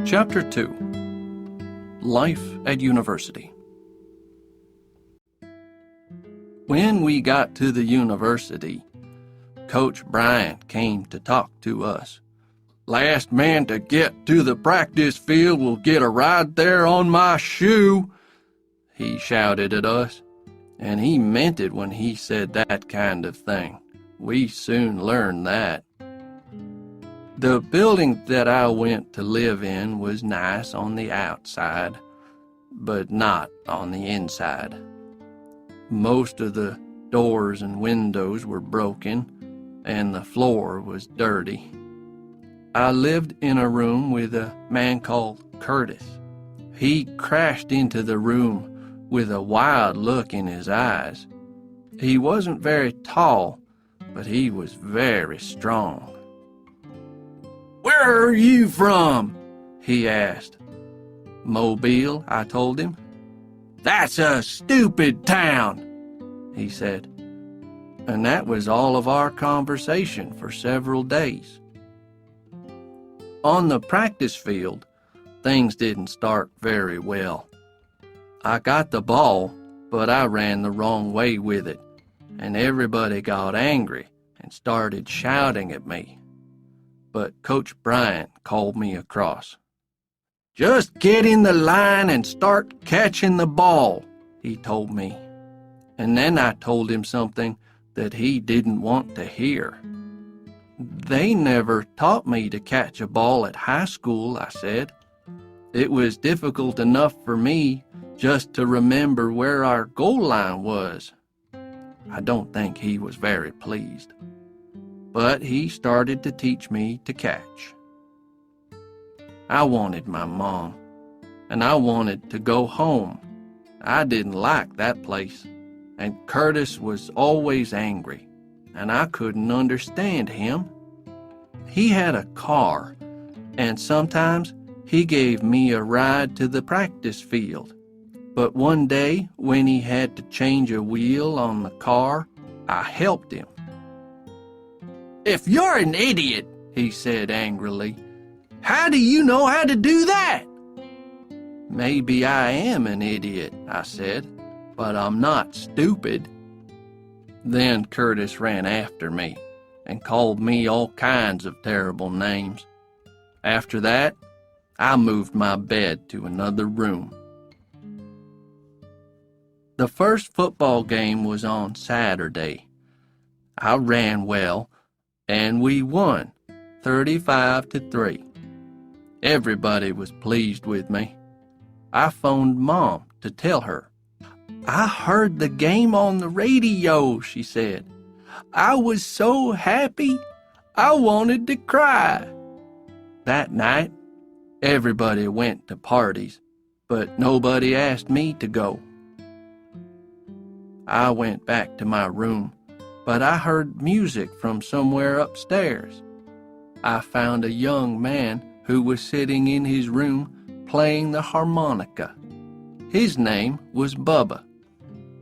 Chapter 2. Life at University. When we got to the university, Coach Bryant came to talk to us. "Last man to get to the practice field will get a ride there on my shoe," he shouted at us, and he meant it when he said that kind of thing. We soon learned that. The building that I went to live in was nice on the outside, but not on the inside. Most of the doors and windows were broken, and the floor was dirty. I lived in a room with a man called Curtis. He crashed into the room with a wild look in his eyes. He wasn't very tall, but he was very strong. "Where are you from?" he asked. "Mobile," I told him. "That's a stupid town," he said. And that was all of our conversation for several days. On the practice field, things didn't start very well. I got the ball, but I ran the wrong way with it, and everybody got angry and started shouting at me. But Coach Bryant called me across. "Just get in the line and start catching the ball," he told me. And then I told him something that he didn't want to hear. "They never taught me to catch a ball at high school," I said. "It was difficult enough for me just to remember where our goal line was." I don't think he was very pleased. But he started to teach me to catch. I wanted my mom, and I wanted to go home. I didn't like that place, and Curtis was always angry, and I couldn't understand him. He had a car, and sometimes he gave me a ride to the practice field. But one day, when he had to change a wheel on the car, I helped him. "If you're an idiot," he said angrily, "how do you know how to do that?" "Maybe I am an idiot," I said, "but I'm not stupid." Then Curtis ran after me and called me all kinds of terrible names. After that, I moved my bed to another room. The first football game was on Saturday. I ran well, and we won 35-3. Everybody was pleased with me. I phoned Mom to tell her. "I heard the game on the radio," she said. "I was so happy, I wanted to cry." That night, everybody went to parties, but nobody asked me to go. I went back to my room, but I heard music from somewhere upstairs. I found a young man who was sitting in his room playing the harmonica. His name was Bubba.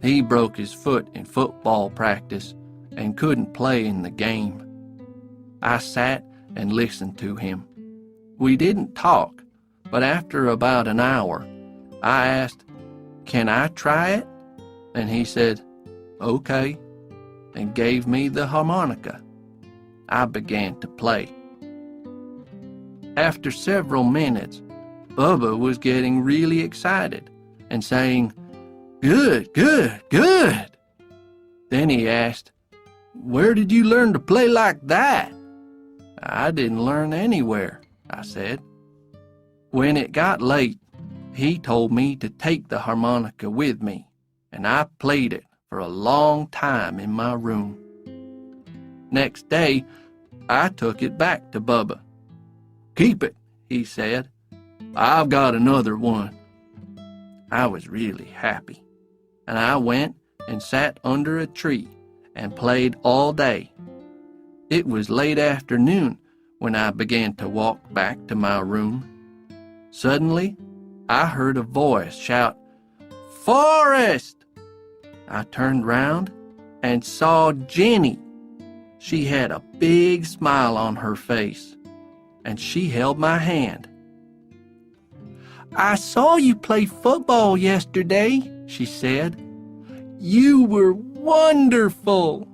He broke his foot in football practice and couldn't play in the game. I sat and listened to him. We didn't talk, but after about an hour, I asked, "Can I try it?" And he said, "Okay," and gave me the harmonica. I began to play. After several minutes, Bubba was getting really excited and saying, "Good, good, good." Then he asked, "Where did you learn to play like that?" "I didn't learn anywhere," I said. When it got late, he told me to take the harmonica with me, and I played it for a long time in my room. Next day, I took it back to Bubba. "Keep it," he said. "I've got another one." I was really happy, and I went and sat under a tree and played all day. It was late afternoon when I began to walk back to my room. Suddenly, I heard a voice shout, "Forrest!" I turned round and saw Jenny. She had a big smile on her face, and she held my hand. I saw you play football yesterday, she said. You were wonderful.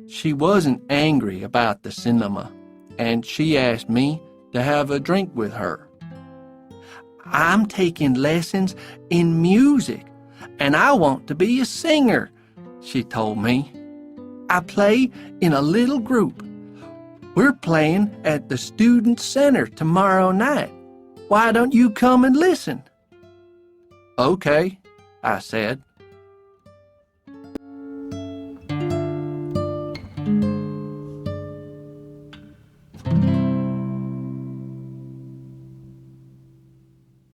She wasn't angry about the cinema, and she asked me to have a drink with her. I'm taking lessons in music, and I want to be a singer, she told me. I play in a little group. We're playing at the Student Center tomorrow night. Why don't you come and listen? Okay, I said.